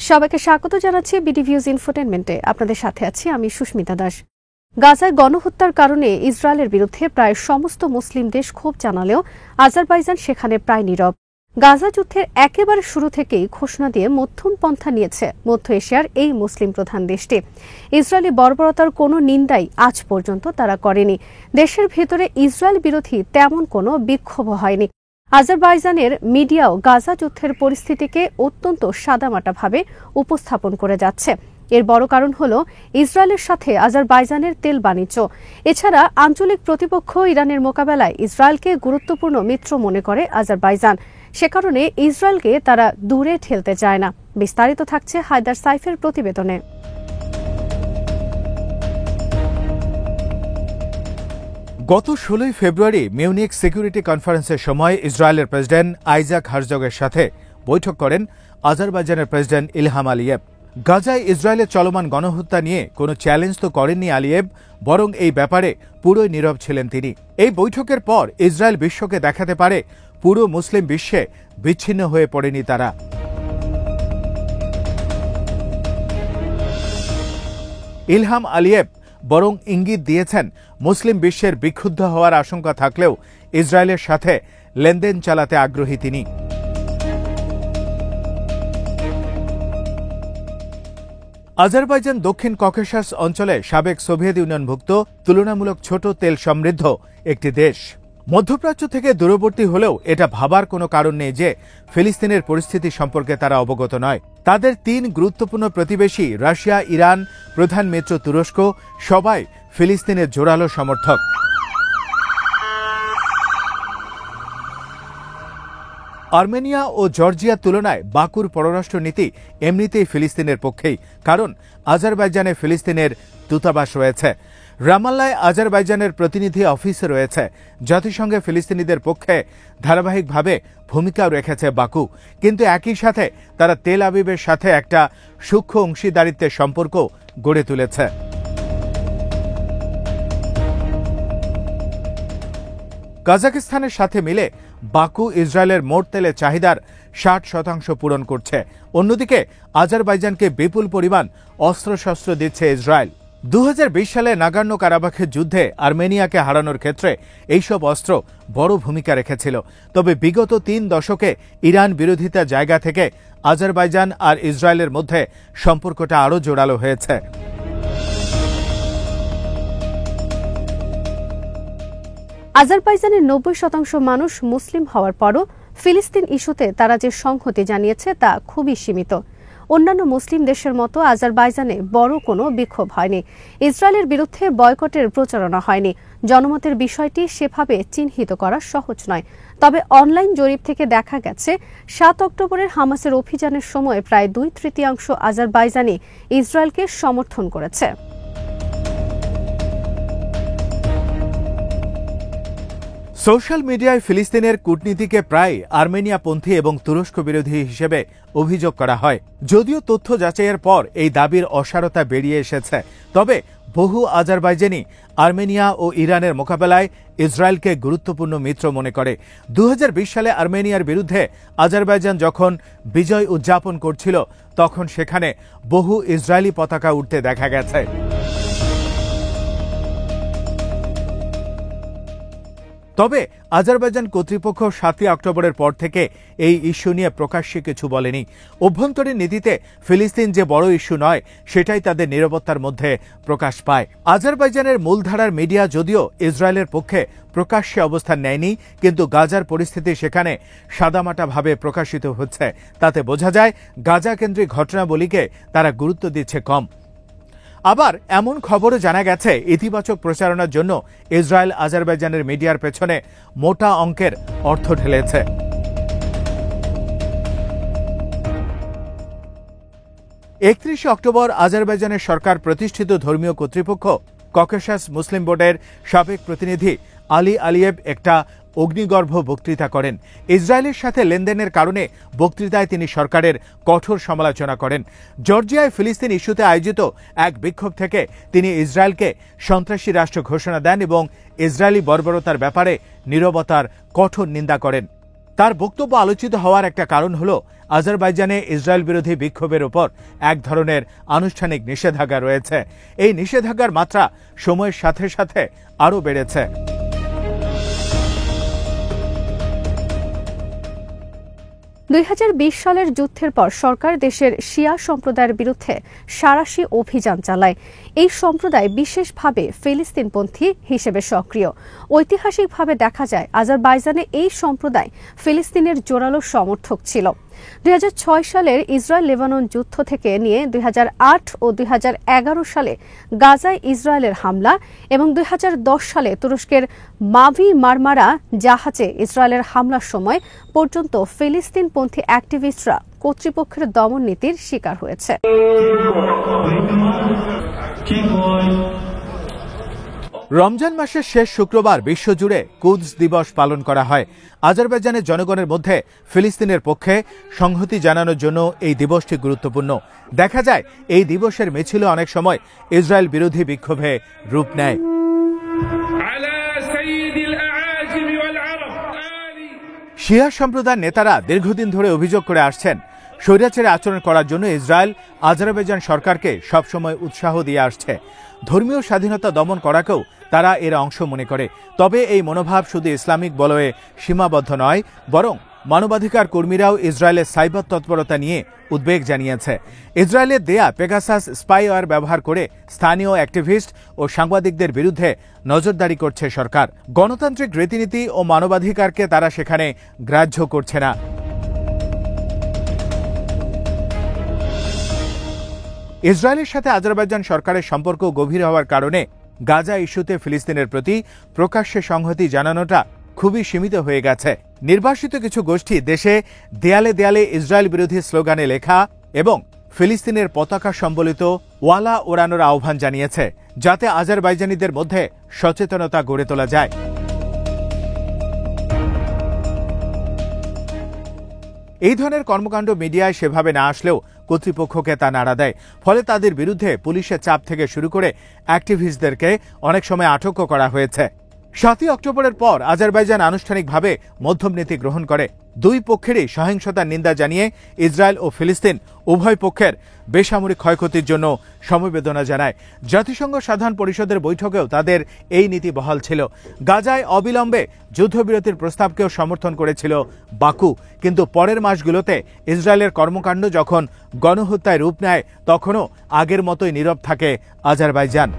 সবাইকে স্বাগত জানাচ্ছি বিডিভিউজ ইনফোটেনমেন্টে। আপনাদের সাথে আছি আমি সুস্মিতা দাস। গাজায় গণহত্যার কারণে ইসরায়েলের বিরুদ্ধে প্রায় সমস্ত মুসলিম দেশ ক্ষোভ জানালেও আজারবাইজান সেখানে প্রায় নীরব। গাজা যুদ্ধের একেবারে শুরু থেকেই ঘোষণা দিয়ে মধ্যম পন্থা নিয়েছে মধ্য এশিয়ার এই মুসলিম প্রধান দেশটি। ইসরায়েলি বর্বরতার কোনো নিন্দাই আজ পর্যন্ত তারা করেনি। দেশের ভেতরে ইসরায়েল বিরোধী তেমন কোনো বিক্ষোভ হয়নি। আজারবাইজানের মিডিয়াও গাজা যুদ্ধের পরিস্থিতিকে অত্যন্ত সাদামাটাভাবে উপস্থাপন করে যাচ্ছে। এর বড় কারণ হল ইসরায়েলের সাথে আজারবাইজানের তেল বাণিজ্য। এছাড়া আঞ্চলিক প্রতিপক্ষ ইরানের মোকাবেলায় ইসরায়েলকে গুরুত্বপূর্ণ মিত্র মনে করে আজারবাইজান। সে কারণে ইসরায়েলকে তারা দূরে ঠেলতে চায় না। বিস্তারিত থাকছে হায়দার সাইফের প্রতিবেদনে। গত 16 ফেব্রুয়ারি মিউনিক সিকিউরিটি কনফারেন্সের সময় ইসরায়েলের প্রেসিডেন্ট আইজাক হারজগের সাথে বৈঠক করেন আজারবাইজানের প্রেসিডেন্ট ইলহাম আলিয়েভ। গাজায় ইসরায়েলের চলমান গণহত্যা নিয়ে কোনো চ্যালেঞ্জ তো করেননি আলিয়েভ, বরং এই ব্যাপারে পুরোই নীরব ছিলেন তিনি। এই বৈঠকের পর ইসরায়েল বিশ্বকে দেখাতে পারে পুরো মুসলিম বিশ্বে বিচ্ছিন্ন হয়ে পড়েনি তারা। ইলহাম আলিয়েভ বরং ইঙ্গিত দিয়েছেন মুসলিম বিশ্বের বিক্ষুব্ধ হওয়ার আশঙ্কা থাকলেও ইসরায়েলের সাথে লেনদেন চালাতে আগ্রহী তিনি। আজারবাইজান দক্ষিণ ককেশাস অঞ্চলে সাবেক সোভিয়েত ইউনিয়নভুক্ত তুলনামূলক ছোট তেল সমৃদ্ধ একটি দেশ। মধ্যপ্রাচ্য থেকে দূরবর্তী হলেও এটা ভাবার কোনো কারণ নেই যে ফিলিস্তিনের পরিস্থিতি সম্পর্কে তারা অবগত নয়। তাদের 3 গুরুত্বপূর্ণ প্রতিবেশী রাশিয়া, ইরান, প্রধান মিত্র তুরস্ক সবাই ফিলিস্তিনের জোরালো সমর্থক। আর্মেনিয়া ও জর্জিয়ার তুলনায় বাকুর পররাষ্ট্রনীতি এমনিতেই ফিলিস্তিনের পক্ষেই, কারণ আজারবাইজানে ফিলিস্তিনের দূতাবাস রয়েছে। রামাল্লায় আজারবাইজানের প্রতিনিধি অফিসে রয়েছে। জাতিসংঘে ফিলিস্তিনিদের পক্ষে ধারাবাহিকভাবে ভূমিকাও রেখেছে বাকু। কিন্তু একই সাথে তারা তেল আবিবের সাথে একটা সূক্ষ্ম অংশীদারিত্বের সম্পর্ক গড়ে তুলেছে। কাজাকিস্তানের সাথে মিলে বাকু ইসরায়েলের মোট তেলের চাহিদার 60% পূরণ করছে। অন্যদিকে আজারবাইজানকে বিপুল পরিমাণ অস্ত্রশস্ত্র দিচ্ছে ইসরায়েল। 2020 সালে নাগর্নো কারাবাখের যুদ্ধে আর্মেনিয়াকে হারানোর ক্ষেত্রে এইসব অস্ত্র বড় ভূমিকা রেখেছিল। তবে বিগত 3 দশকে ইরান বিরোধিতার জায়গা থেকে আজারবাইজান আর ইসরায়েলের মধ্যে সম্পর্কটা আরও জোরালো হয়েছে। আজারবাইজানের 90% মানুষ মুসলিম হওয়ার পরও ফিলিস্তিন ইস্যুতে তারা যে সংহতি জানিয়েছে তা খুবই সীমিত। অন্যান্য মুসলিম দেশের মতো আজারবাইজানে বড় কোনো বিক্ষোভ হয়নি। ইসরায়েলের বিরুদ্ধে বয়কটের প্রচারণা হয়নি। জনমতের বিষয়টি সেভাবে চিহ্নিত করা সহজ নয়। তবে অনলাইন জরিপ থেকে দেখা গেছে 7 অক্টোবরের হামাসের অভিযানের সময় প্রায় 2/3 আজারবাইজানি ইসরায়েলকে সমর্থন করেছে। সোশ্যাল মিডিয়ায় ফিলিস্তিনের কূটনীতিকে প্রায় আর্মেনিয়াপন্থী এবং তুরস্ক বিরোধী হিসেবে অভিযোগ করা হয়। যদিও তথ্য যাচাইয়ের পর এই দাবির অসারতা বেরিয়ে এসেছে, তবে বহু আজারবাইজানি আর্মেনিয়া ও ইরানের মোকাবেলায় ইসরায়েলকে গুরুত্বপূর্ণ মিত্র মনে করে। 2020 সালে আর্মেনিয়ার বিরুদ্ধে আজারবাইজান যখন বিজয় উদযাপন করছিল, তখন সেখানে বহু ইসরায়েলি পতাকা উঠতে দেখা গেছে। তবে আজারবাইজান কর্তৃপক্ষ 7 অক্টোবরের পর থেকে এই ইস্যু নিয়ে প্রকাশ্যে কিছু বলেনি। অভ্যন্তরীণ নীতিতে ফিলিস্তিন যে বড় ইস্যু নয়, সেটাই তাদের নীরবতার মধ্যে প্রকাশ পায়। আজারবাইজানের মূলধারার মিডিয়া যদিও ইসরায়েলের পক্ষে প্রকাশ্যে অবস্থান নেয়নি, কিন্তু গাজার পরিস্থিতি সেখানে সাদামাটাভাবে প্রকাশিত হচ্ছে। তাতে বোঝা যায় গাজা কেন্দ্রিক ঘটনাবলীকে তারা গুরুত্ব দিচ্ছে কম। আবার এমন খবরও জানা গেছে ইতিবাচক প্রচারণার জন্য ইসরায়েল আজারবাইজানের মিডিয়ার পেছনে মোটা অঙ্কের অর্থ ঢেলেছে। 31 অক্টোবর আজারবাইজানের সরকার প্রতিষ্ঠিত ধর্মীয় কর্তৃপক্ষ ককেশাস মুসলিম বোর্ডের সাবেক প্রতিনিধি আলী আলিয়েভ একটা অগ্নিগর্ভ বক্তৃতা করেন। ইসরায়েলের সাথে লেনদেনের কারণে বক্তৃতায় তিনি সরকারের কঠোর সমালোচনা করেন। জর্জিয়ায় ফিলিস্তিন ইস্যুতে আয়োজিত এক বিক্ষোভ থেকে তিনি ইসরায়েলকে সন্ত্রাসী রাষ্ট্র ঘোষণা দেন এবং ইসরায়েলি বর্বরতার ব্যাপারে নীরবতার কঠোর নিন্দা করেন। তার বক্তব্য আলোচিত হওয়ার একটা কারণ হলো আজারবাইজানে ইসরায়েল বিরোধী বিক্ষোভের উপর এক ধরনের আনুষ্ঠানিক নিষেধাজ্ঞা রয়েছে। এই নিষেধাজ্ঞার মাত্রা সময়ের সাথে সাথে আরও বেড়েছে। সালের যুদ্ধের পর সরকার দেশের শিয়া সম্প্রদায়ের বিরুদ্ধে সাঁড়াশি অভিযান চালায়। এই সম্প্রদায় বিশেষভাবে ফিলিস্তিনপন্থী হিসেবে সক্রিয়। ঐতিহাসিকভাবে দেখা যায় আজারবাইজানে এই সম্প্রদায় ফিলিস্তিনের জোরালো সমর্থক ছিল। 2006 সালের ইসরায়েল লেবানন যুদ্ধ থেকে নিয়ে 2008 ও 2011 সালে গাজায় ইসরায়েলের হামলা এবং 2010 সালে তুরস্কের মাভি মারমারা জাহাজে ইসরায়েলের হামলার সময় পর্যন্ত ফিলিস্তিনপন্থী অ্যাক্টিভিস্টরা কর্তৃপক্ষের দমন নীতির শিকার হয়েছে। রমজান মাসের শেষ শুক্রবার বিশ্বজুড়ে কুদস দিবস পালন করা হয়। আজারবাইজানের জনগণের মধ্যে ফিলিস্তিনের পক্ষে সংহতি জানানোর জন্য এই দিবসটি গুরুত্বপূর্ণ। দেখা যায় এই দিবসের মিছিল অনেক সময় ইসরায়েল বিরোধী বিক্ষোভে রূপ নেয়। শিয়া সম্প্রদায়ের নেতারা দীর্ঘদিন ধরে অভিযোগ করে আসছেন, স্বৈরাচারী আচরণ করার জন্য ইসরায়েল আজারবাইজান সরকারকে সবসময় উৎসাহ দিয়ে আসছে। ধর্মীয় স্বাধীনতা দমন করাকেও তারা এর অংশ মনে করে। তবে এই মনোভাব শুধু ইসলামিক বলয়ে সীমাবদ্ধ নয়, বরং মানবাধিকার কর্মীরাও ইসরায়েলের সাইবার তৎপরতা নিয়ে উদ্বেগ জানিয়েছে। ইসরায়েলের দেয়া পেগাসাস স্পাইওয়্যার ব্যবহার করে স্থানীয় অ্যাক্টিভিস্ট ও সাংবাদিকদের বিরুদ্ধে নজরদারি করছে সরকার। গণতান্ত্রিক রীতিনীতি ও মানবাধিকারকে তারা সেখানে গ্রাহ্য করছে না। ইসরায়েলের সাথে আজারবাইজান সরকারের সম্পর্ক গভীর হওয়ার কারণে গাজা ইস্যুতে ফিলিস্তিনের প্রতি প্রকাশ্যে সংহতি জানানোটা খুবই সীমিত হয়ে গেছে। নির্বাসিত কিছু গোষ্ঠী দেশে দেয়ালে দেয়ালে ইসরায়েল বিরোধী স্লোগানে লেখা এবং ফিলিস্তিনের পতাকা সম্বলিত ওয়ালা ওড়ানোর আহ্বান জানিয়েছে, যাতে আজারবাইজানিদের মধ্যে সচেতনতা গড়ে তোলা যায়। এই ধরনের কর্মকাণ্ড মিডিয়ায় সেভাবে না আসলেও কর্তৃপক্ষকে তা নাড়া দেয়। ফলে তাদের বিরুদ্ধে পুলিশের চাপ থেকে শুরু করে অ্যাক্টিভিস্টদেরকে অনেক সময় আটকও করা হয়েছে। 7 অক্টোবরের পর আজারবাইজান আনুষ্ঠানিকভাবে মধ্যম নীতি গ্রহণ করে। দুই পক্ষেরই সহিংসতার নিন্দা জানিয়ে ইসরায়েল ও ফিলিস্তিন উভয় পক্ষের বেসামরিক ক্ষয়ক্ষতির জন্য সমবেদনা জানায়। জাতিসংঘ সাধারণ পরিষদের বৈঠকেও তাদের এই নীতি বহাল ছিল। গাজায় অবিলম্বে যুদ্ধবিরতির প্রস্তাবকেও সমর্থন করেছিল বাকু। কিন্তু পরের মাসগুলোতে ইসরায়েলের কর্মকাণ্ড যখন গণহত্যায় রূপ নেয়, তখনও আগের মতোই নীরব থাকে আজারবাইজান।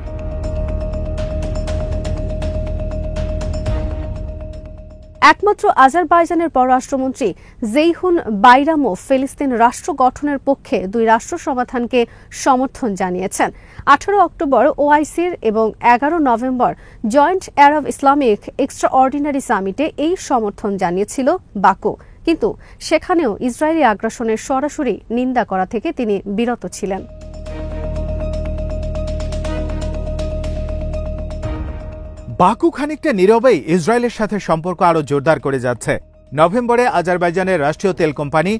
একমাত্র আজারবাইজানের পররাষ্ট্রমন্ত্রী জেইহুন বাইরামও ফিলিস্তিন রাষ্ট্র গঠনের পক্ষে দুই রাষ্ট্র সমাধানকে সমর্থন জানিয়েছেন। 18 অক্টোবর ওআইসির এবং 11 নভেম্বর জয়েন্ট আরব ইসলামিক এক্সট্রাঅর্ডিনারি সামিটে এই সমর্থন জানিয়েছিল বাকু। কিন্তু সেখানেও ইসরায়েলি আগ্রাসনের সরাসরি নিন্দা করা থেকে তিনি বিরত ছিলেন। বাকু খানিকটা নীরবেই ইসরায়েলের সাথে সম্পর্ক আরও জোরদার করে যাচ্ছে। নভেম্বরে আজারবাইজানের রাষ্ট্রীয় তেল কোম্পানি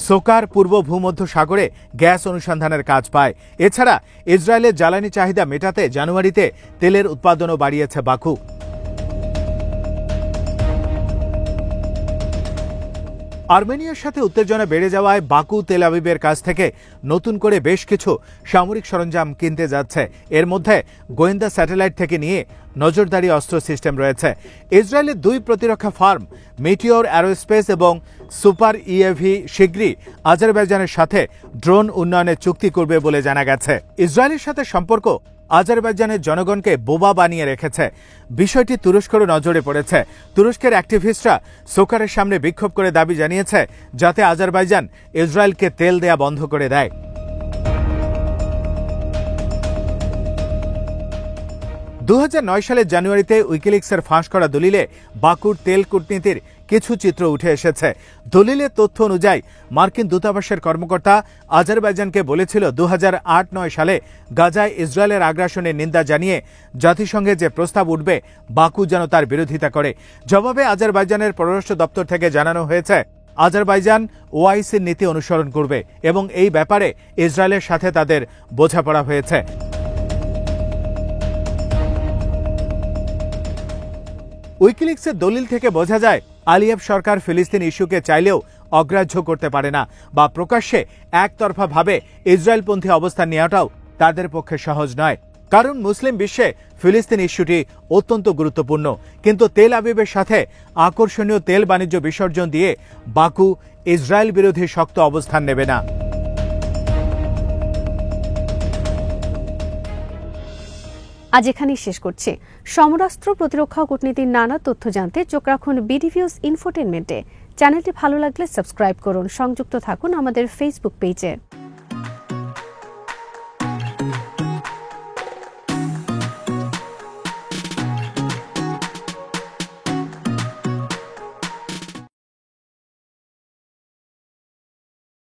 সোকার পূর্ব ভূমধ্য সাগরে গ্যাস অনুসন্ধানের কাজ পায়। এছাড়া ইসরায়েলের জ্বালানি চাহিদা মেটাতে জানুয়ারিতে তেলের উৎপাদনও বাড়িয়েছে বাকু। আর্মেনিয়ার সাথে উত্তেজনা বেড়ে যাওয়ায় বাকু তেল আবিবের কাছ থেকে নতুন করে বেশ কিছু সামরিক সরঞ্জাম কিনতে যাচ্ছে। এর মধ্যে গোয়েন্দা স্যাটেলাইট থেকে নিয়ে নজরদারি অস্ত্র সিস্টেম রয়েছে। ইসরায়েলের দুই প্রতিরক্ষা ফার্ম মেটিওর অ্যারোস্পেস এবং সুপার ইএভি শীঘ্রই আজারবাইজানের সাথে ড্রোন উন্নয়নের চুক্তি করবে বলে জানা গেছে। ইসরায়েলের সাথে সম্পর্ক আজারবাইজানের জনগণকে বোবা বানিয়ে রেখেছে। বিষয়টি তুরস্কেরও নজরে পড়েছে। তুরস্কের অ্যাক্টিভিস্টরা সোকারের সামনে বিক্ষোভ করে দাবি জানিয়েছে যাতে আজারবাইজান ইসরায়েলকে তেল দেয়া বন্ধ করে দেয়। 2009 সালের জানুয়ারিতে উইকিলিক্সের ফাঁস করা দলিলে বাকুর তেল কূটনীতির কিছু চিত্র উঠে এসেছে। দলিলের তথ্য অনুযায়ী মার্কিন দূতাবাসের কর্মকর্তা আজারবাইজানকে বলেছিল 2008-9 সালে গাজায় ইসরায়েলের আগ্রাসনের নিন্দা জানিয়ে জাতিসংঘে যে প্রস্তাব উঠবে বাকু যেন তার বিরোধিতা করে। জবাবে আজারবাইজানের পররাষ্ট্র দপ্তর থেকে জানানো হয়েছে আজারবাইজান ওআইসির নীতি অনুসরণ করবে এবং এই ব্যাপারে ইসরায়েলের সাথে তাদের বোঝাপড়া হয়েছে। উইকিলিক্সের দলিল থেকে বোঝা যায় আলিয়েভ সরকার ফিলিস্তিন ইস্যুকে চাইলেও অগ্রাহ্য করতে পারে না, বা প্রকাশ্যে একতরফাভাবে ইসরায়েলপন্থী অবস্থান নেওয়াটাও তাদের পক্ষে সহজ নয়। কারণ মুসলিম বিশ্বে ফিলিস্তিন ইস্যুটি অত্যন্ত গুরুত্বপূর্ণ। কিন্তু তেল আবিবের সাথে আকর্ষণীয় তেল বাণিজ্য বিসর্জন দিয়ে বাকু ইসরায়েল বিরোধী শক্ত অবস্থান নেবে না। আজ এখানেই শেষ করছি। সমরাস্ত্র, প্রতিরক্ষা ও কূটনীতির নানা তথ্য জানতে চোখ রাখুন বিডিভিউজ ইনফোটেনমেন্টে। চ্যানেলটি ভালো লাগলে সাবস্ক্রাইব করুন, সংযুক্ত থাকুন আমাদের ফেসবুক পেজে।